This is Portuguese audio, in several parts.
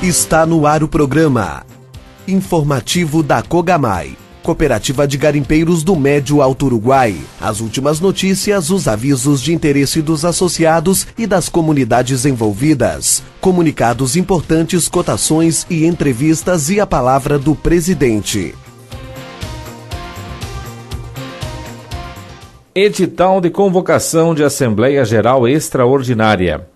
Está no ar o programa informativo da Cogamay, Cooperativa de Garimpeiros do Médio Alto Uruguai. As últimas notícias, os avisos de interesse dos associados e das comunidades envolvidas, comunicados importantes, cotações e entrevistas e a palavra do presidente. Edital de convocação de Assembleia Geral Extraordinária.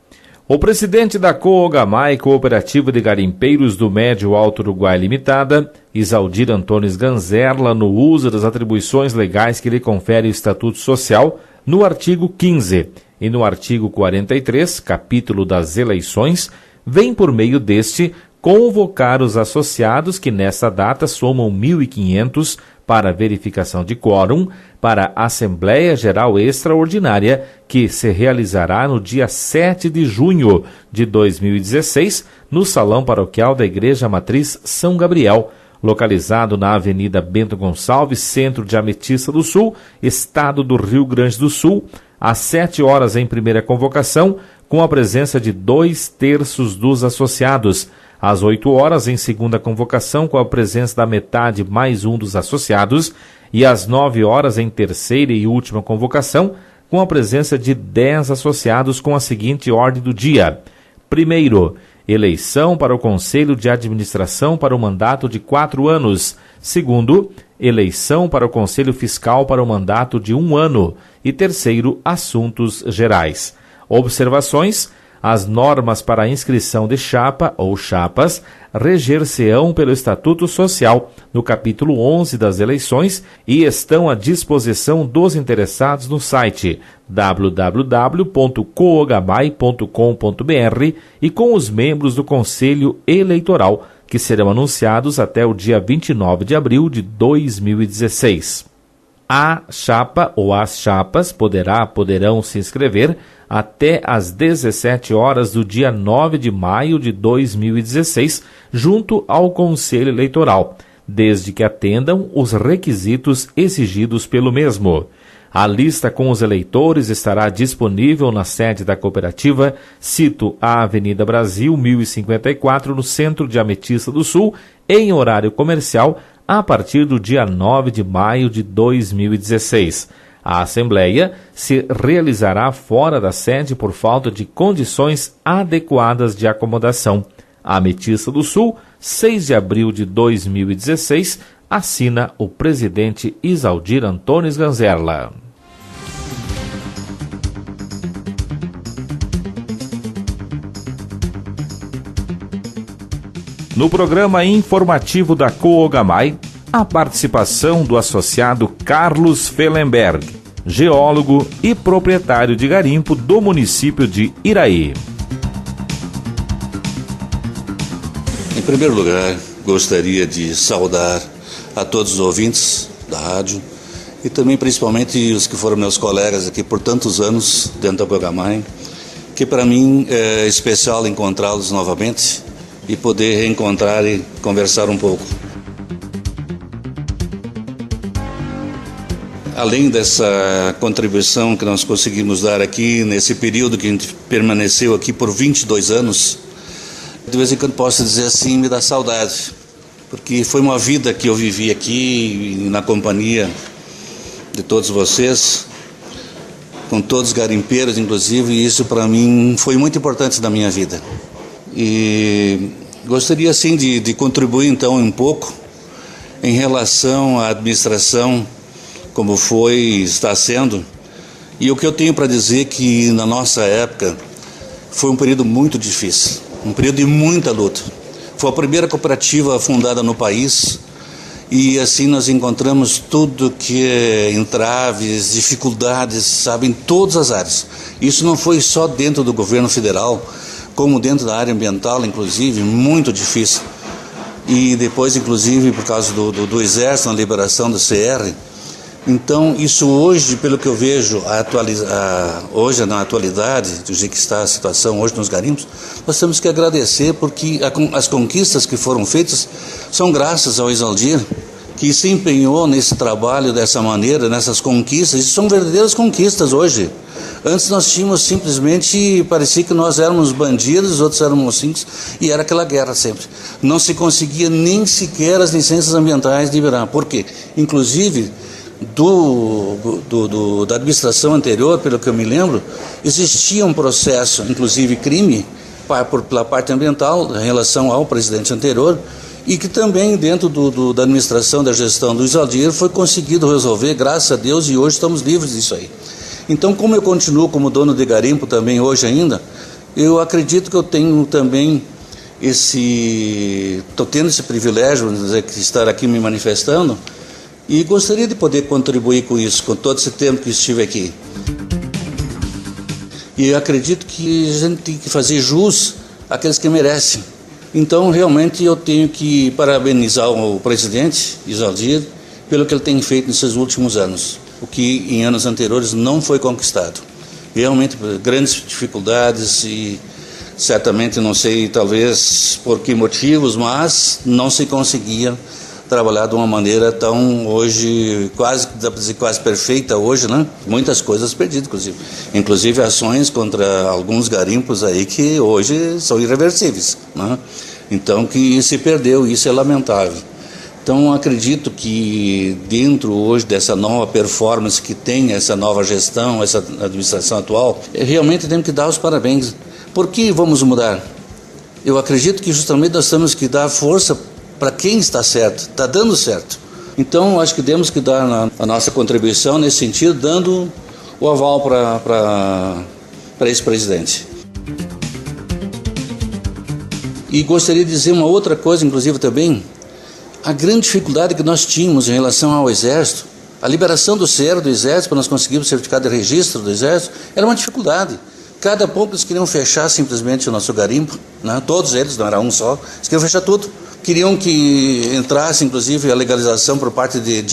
O presidente da Cogamay, Cooperativa de Garimpeiros do Médio Alto Uruguai Limitada, Isaldir Antunes Ganzerla, no uso das atribuições legais que lhe confere o Estatuto Social, no artigo 15 e no artigo 43, capítulo das eleições, vem por meio deste convocar os associados que nessa data somam 1.500 para verificação de quórum para a Assembleia Geral Extraordinária que se realizará no dia 7 de junho de 2016 no Salão Paroquial da Igreja Matriz São Gabriel, localizado na Avenida Bento Gonçalves, centro de Ametista do Sul, estado do Rio Grande do Sul, às 7 horas em primeira convocação, com a presença de 2/3 dos associados, às 8 horas em segunda convocação, com a presença da metade mais um dos associados, e às 9 horas em terceira e última convocação, com a presença de 10 associados, com a seguinte ordem do dia. Primeiro, eleição para o Conselho de Administração para o mandato de 4 anos. Segundo, eleição para o Conselho Fiscal para o mandato de 1 ano. E terceiro, assuntos gerais. Observações: as normas para a inscrição de chapa ou chapas reger-se-ão pelo Estatuto Social, no capítulo 11 das eleições, e estão à disposição dos interessados no site www.cogamay.com.br e com os membros do Conselho Eleitoral, que serão anunciados até o dia 29 de abril de 2016. A chapa ou as chapas poderão se inscrever até às 17 horas do dia 9 de maio de 2016, junto ao Conselho Eleitoral, desde que atendam os requisitos exigidos pelo mesmo. A lista com os eleitores estará disponível na sede da cooperativa, cito a Avenida Brasil 1054, no centro de Ametista do Sul, em horário comercial, a partir do dia 9 de maio de 2016. A Assembleia se realizará fora da sede por falta de condições adequadas de acomodação. Ametista do Sul, 6 de abril de 2016, assina o presidente Isaldir Antunes Ganzerla. No programa informativo da Cogamay, a participação do associado Carlos Fellenberg, geólogo e proprietário de garimpo do município de Iraí. Em primeiro lugar, gostaria de saudar a todos os ouvintes da rádio e também principalmente os que foram meus colegas aqui por tantos anos dentro da Cogamay, que para mim é especial encontrá-los novamente e poder reencontrar e conversar um pouco. Além dessa contribuição que nós conseguimos dar aqui, nesse período que a gente permaneceu aqui por 22 anos, de vez em quando posso dizer assim, me dá saudade, porque foi uma vida que eu vivi aqui, na companhia de todos vocês, com todos os garimpeiros, inclusive, e isso para mim foi muito importante na minha vida. E gostaria, sim, de contribuir, então, um pouco em relação à administração, como foi e está sendo. E o que eu tenho para dizer é que na nossa época foi um período muito difícil, um período de muita luta. Foi a primeira cooperativa fundada no país e assim nós encontramos tudo que é entraves, dificuldades, sabe, em todas as áreas. Isso não foi só dentro do governo federal, como dentro da área ambiental, inclusive, muito difícil. E depois, inclusive, por causa do Exército, na liberação do CR. Então, isso hoje, pelo que eu vejo, hoje na atualidade, do jeito que está a situação hoje nos garimpos, nós temos que agradecer porque as conquistas que foram feitas são graças ao Isaldir, que se empenhou nesse trabalho dessa maneira, nessas conquistas, e são verdadeiras conquistas hoje. Antes nós tínhamos simplesmente, parecia que nós éramos bandidos, os outros eram mocinhos, e era aquela guerra sempre. Não se conseguia nem sequer as licenças ambientais liberar. Por quê? Inclusive, da administração anterior, pelo que eu me lembro, existia um processo, inclusive crime, pela parte ambiental, em relação ao presidente anterior, e que também dentro da administração, da gestão do Isaldir, foi conseguido resolver, graças a Deus, e hoje estamos livres disso aí. Então, como eu continuo como dono de garimpo também hoje ainda, eu acredito que eu tenho também estou tendo esse privilégio, vamos dizer, de estar aqui me manifestando, e gostaria de poder contribuir com isso, com todo esse tempo que estive aqui. E eu acredito que a gente tem que fazer jus àqueles que merecem. Então, realmente, eu tenho que parabenizar o presidente Isaldir pelo que ele tem feito nesses últimos anos, o que em anos anteriores não foi conquistado. Realmente, grandes dificuldades e certamente, não sei, talvez por que motivos, mas não se conseguia trabalhar de uma maneira tão hoje, quase, dá para dizer, quase perfeita hoje, né? Muitas coisas perdidas, inclusive ações contra alguns garimpos aí que hoje são irreversíveis, né? Então que se perdeu, isso é lamentável. Então acredito que dentro hoje dessa nova performance que tem essa nova gestão, essa administração atual, realmente temos que dar os parabéns. Por que vamos mudar? Eu acredito que justamente nós temos que dar força para quem está certo, está dando certo. Então, acho que temos que dar a nossa contribuição nesse sentido, dando o aval para esse presidente. E gostaria de dizer uma outra coisa, inclusive também, a grande dificuldade que nós tínhamos em relação ao Exército, a liberação do CER do Exército, para nós conseguirmos o certificado de registro do Exército, era uma dificuldade. Cada pouco eles queriam fechar simplesmente o nosso garimpo, né? Todos eles, não era um só, eles queriam fechar tudo. Queriam que entrasse, inclusive, a legalização por parte de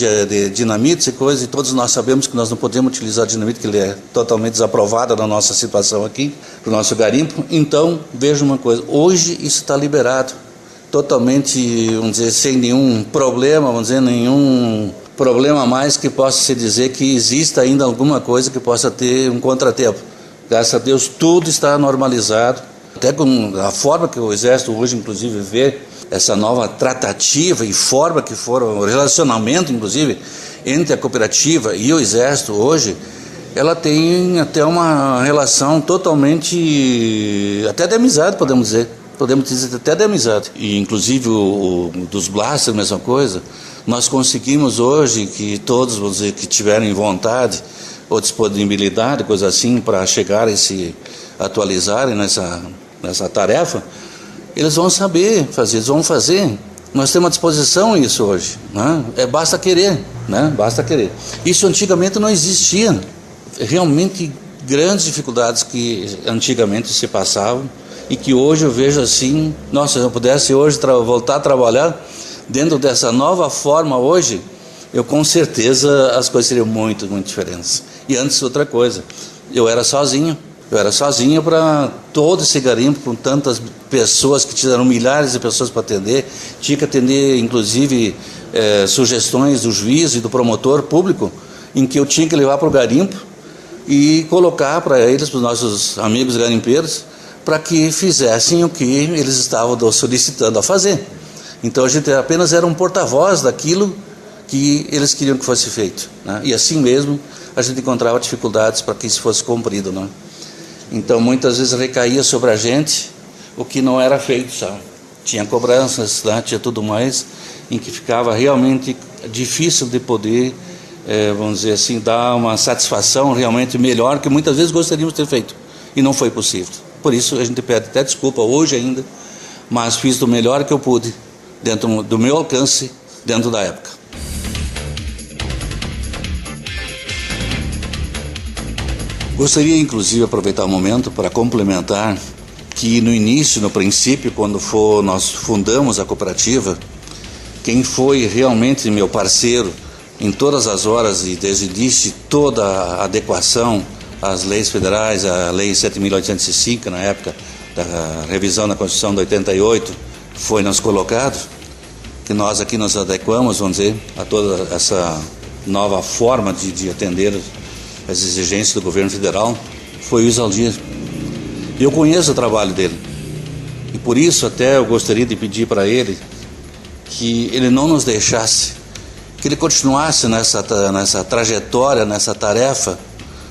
dinamites e coisas, e todos nós sabemos que nós não podemos utilizar dinamite, que ele é totalmente desaprovado na nossa situação aqui, para o nosso garimpo. Então, veja uma coisa, hoje isso está liberado, totalmente, vamos dizer, sem nenhum problema, vamos dizer, nenhum problema a mais que possa se dizer que exista ainda alguma coisa que possa ter um contratempo. Graças a Deus, tudo está normalizado, até com a forma que o Exército hoje, inclusive, vê essa nova tratativa e forma que foram, o relacionamento, inclusive, entre a cooperativa e o Exército hoje, ela tem até uma relação totalmente, até de amizade, podemos dizer até de amizade. E, inclusive, dos blasters, a mesma coisa, nós conseguimos hoje que todos, vamos dizer, que tiverem vontade ou disponibilidade, coisa assim, para chegar a se atualizarem nessa tarefa, eles vão saber fazer, eles vão fazer. Nós temos à disposição isso hoje, né? Basta querer, né? Basta querer. Isso antigamente não existia. Realmente grandes dificuldades que antigamente se passavam e que hoje eu vejo assim, nossa, se eu pudesse hoje voltar a trabalhar dentro dessa nova forma hoje, eu com certeza as coisas seriam muito, muito diferentes. E antes outra coisa, eu era sozinho para todo esse garimpo, com tantas pessoas que tiveram milhares de pessoas para atender, tinha que atender inclusive sugestões do juiz e do promotor público, em que eu tinha que levar para o garimpo e colocar para eles, para os nossos amigos garimpeiros, para que fizessem o que eles estavam solicitando a fazer. Então a gente apenas era um porta-voz daquilo que eles queriam que fosse feito, né? E assim mesmo a gente encontrava dificuldades para que isso fosse cumprido, né? Então muitas vezes recaía sobre a gente o que não era feito, sabe? Tinha cobranças, né? Tinha tudo mais, em que ficava realmente difícil de poder, vamos dizer assim, dar uma satisfação realmente melhor que muitas vezes gostaríamos de ter feito e não foi possível. Por isso a gente pede até desculpa hoje ainda, mas fiz do melhor que eu pude, dentro do meu alcance, dentro da época. Gostaria, inclusive, aproveitar o momento para complementar que no início, no princípio, quando nós fundamos a cooperativa, quem foi realmente meu parceiro em todas as horas e desde o início, toda a adequação às leis federais, a Lei 7.805, na época da revisão da Constituição de 88, foi nos colocado, que nós aqui nos adequamos, vamos dizer, a toda essa nova forma de atender as exigências do governo federal, foi o Isaldir. Eu conheço o trabalho dele. E por isso até eu gostaria de pedir para ele que ele não nos deixasse, que ele continuasse nessa trajetória, nessa tarefa.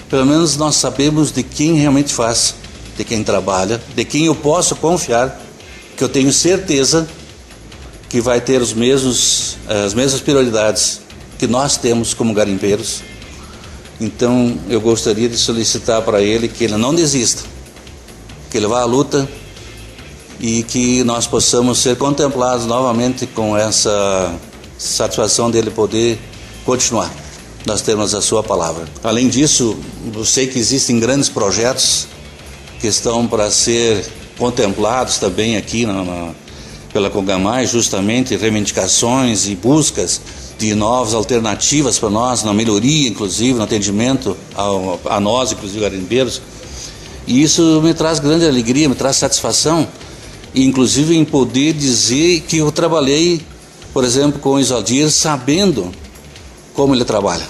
Pelo menos nós sabemos de quem realmente faz, de quem trabalha, de quem eu posso confiar, que eu tenho certeza que vai ter as mesmas prioridades que nós temos como garimpeiros. Então eu gostaria de solicitar para ele que ele não desista, que ele vá à luta e que nós possamos ser contemplados novamente com essa satisfação dele poder continuar. Nós temos a sua palavra. Além disso, eu sei que existem grandes projetos que estão para ser contemplados também aqui pela Cogamai, justamente reivindicações e buscas de novas alternativas para nós, na melhoria, inclusive, no atendimento a nós, inclusive garimpeiros. E isso me traz grande alegria, me traz satisfação, inclusive em poder dizer que eu trabalhei, por exemplo, com o Isaldir, sabendo como ele trabalha.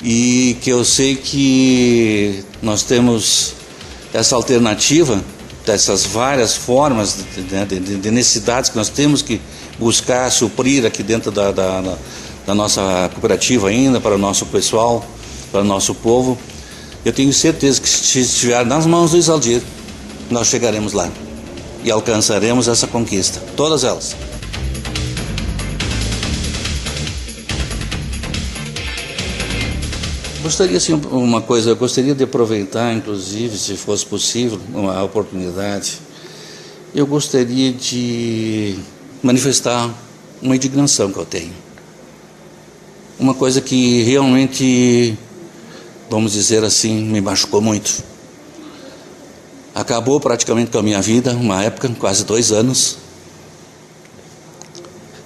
E que eu sei que nós temos essa alternativa, dessas várias formas de necessidades que nós temos que buscar suprir aqui dentro da nossa cooperativa ainda, para o nosso pessoal, para o nosso povo. Eu tenho certeza que se estiver nas mãos do Isaldir, nós chegaremos lá e alcançaremos essa conquista, todas elas. Gostaria assim, eu gostaria de aproveitar, inclusive, se fosse possível, uma oportunidade. Eu gostaria de manifestar uma indignação que eu tenho. Uma coisa que realmente, vamos dizer assim, me machucou muito. Acabou praticamente com a minha vida, uma época, quase 2 anos.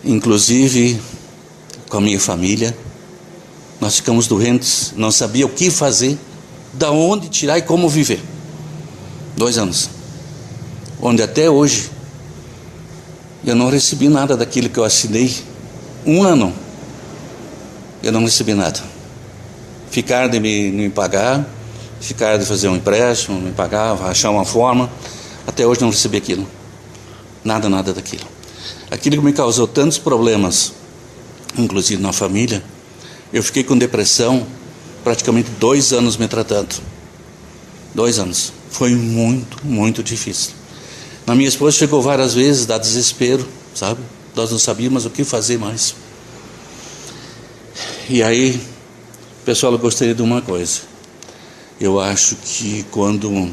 Inclusive com a minha família. Nós ficamos doentes, não sabia o que fazer, da onde tirar e como viver. 2 anos. Onde até hoje eu não recebi nada daquilo que eu assinei. 1 ano eu não recebi nada. Ficar de me pagar, ficar de fazer um empréstimo, me pagar, achar uma forma. Até hoje não recebi aquilo. Nada daquilo. Aquilo que me causou tantos problemas, inclusive na família. Eu fiquei com depressão, praticamente 2 anos me tratando. 2 anos. Foi muito difícil. Na minha esposa chegou várias vezes, dá desespero, sabe? Nós não sabíamos o que fazer mais. E aí, pessoal, eu gostaria de uma coisa. Eu acho que quando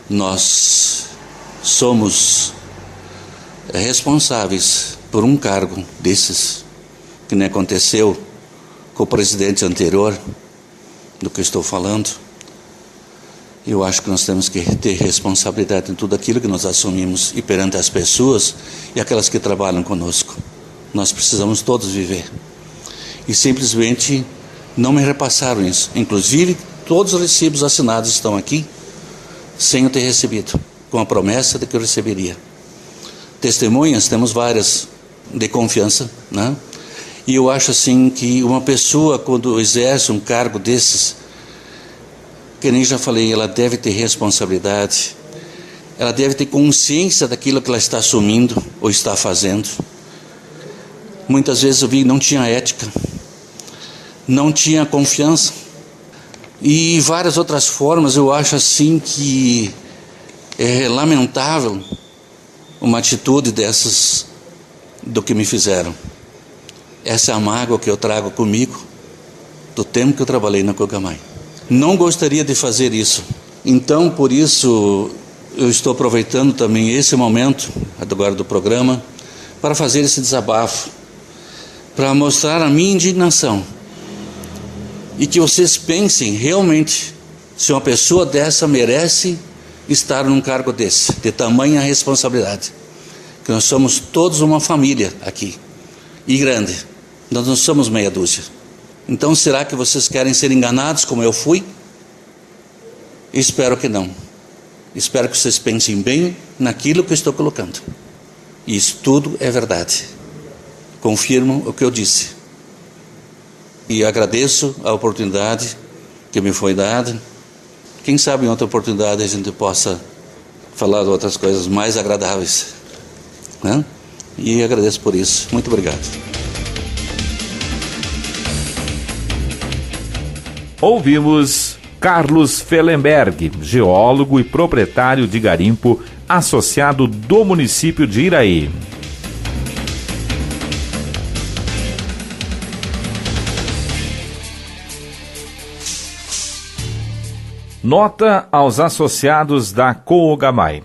nós somos responsáveis por um cargo desses, que nem aconteceu com o presidente anterior, do que eu estou falando, eu acho que nós temos que ter responsabilidade em tudo aquilo que nós assumimos e perante as pessoas e aquelas que trabalham conosco. Nós precisamos todos viver. E simplesmente não me repassaram isso. Inclusive, todos os recibos assinados estão aqui, sem eu ter recebido, com a promessa de que eu receberia. Testemunhas, temos várias de confiança, né? E eu acho assim que uma pessoa, quando exerce um cargo desses, que nem já falei, ela deve ter responsabilidade, ela deve ter consciência daquilo que ela está assumindo ou está fazendo. Muitas vezes eu vi que não tinha ética, não tinha confiança, e várias outras formas. Eu acho assim que é lamentável uma atitude dessas, do que me fizeram. Essa é a mágoa que eu trago comigo do tempo que eu trabalhei na Cogamai. Não gostaria de fazer isso. Então, por isso, eu estou aproveitando também esse momento, agora do programa, para fazer esse desabafo, para mostrar a minha indignação. E que vocês pensem realmente se uma pessoa dessa merece estar num cargo desse, de tamanha responsabilidade. Que nós somos todos uma família aqui, e grande. Nós não somos meia dúzia. Então, será que vocês querem ser enganados como eu fui? Espero que não. Espero que vocês pensem bem naquilo que eu estou colocando. E isso tudo é verdade. Confirmo o que eu disse. E agradeço a oportunidade que me foi dada, Quem sabe em outra oportunidade a gente possa falar de outras coisas mais agradáveis, né? E agradeço por isso. Muito obrigado. Ouvimos Carlos Fellenberg, geólogo e proprietário de garimpo associado do município de Iraí. Nota aos associados da Coogamai.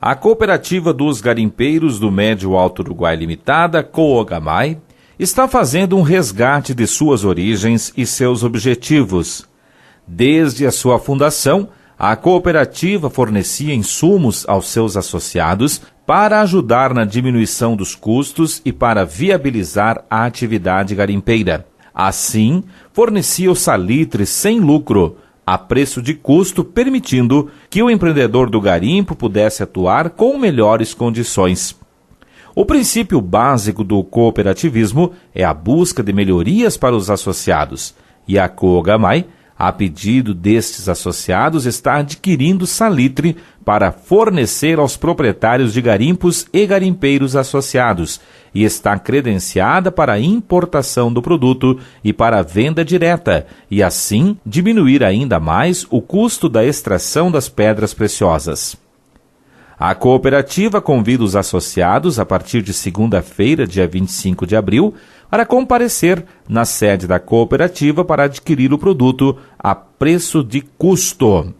A Cooperativa dos Garimpeiros do Médio Alto Uruguai Limitada, Coogamai, está fazendo um resgate de suas origens e seus objetivos. Desde a sua fundação, a cooperativa fornecia insumos aos seus associados para ajudar na diminuição dos custos e para viabilizar a atividade garimpeira. Assim, fornecia o salitre sem lucro, a preço de custo, permitindo que o empreendedor do garimpo pudesse atuar com melhores condições. O princípio básico do cooperativismo é a busca de melhorias para os associados, e a Coogamai, a pedido destes associados, está adquirindo salitre para fornecer aos proprietários de garimpos e garimpeiros associados e está credenciada para a importação do produto e para a venda direta e, assim, diminuir ainda mais o custo da extração das pedras preciosas. A cooperativa convida os associados, a partir de segunda-feira, dia 25 de abril, para comparecer na sede da cooperativa para adquirir o produto a preço de custo.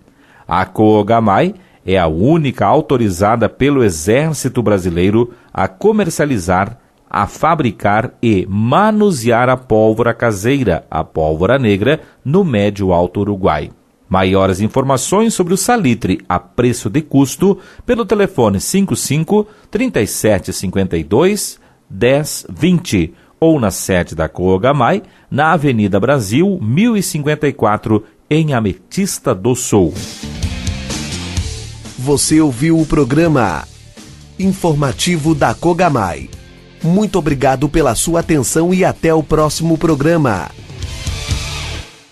A Coogamai é a única autorizada pelo Exército Brasileiro a comercializar, a fabricar e manusear a pólvora caseira, a pólvora negra, no Médio Alto Uruguai. Maiores informações sobre o salitre a preço de custo pelo telefone 55 3752 1020 ou na sede da Coogamai, na Avenida Brasil, 1054, em Ametista do Sul. Você ouviu o programa informativo da Coogamai. Muito obrigado pela sua atenção e até o próximo programa.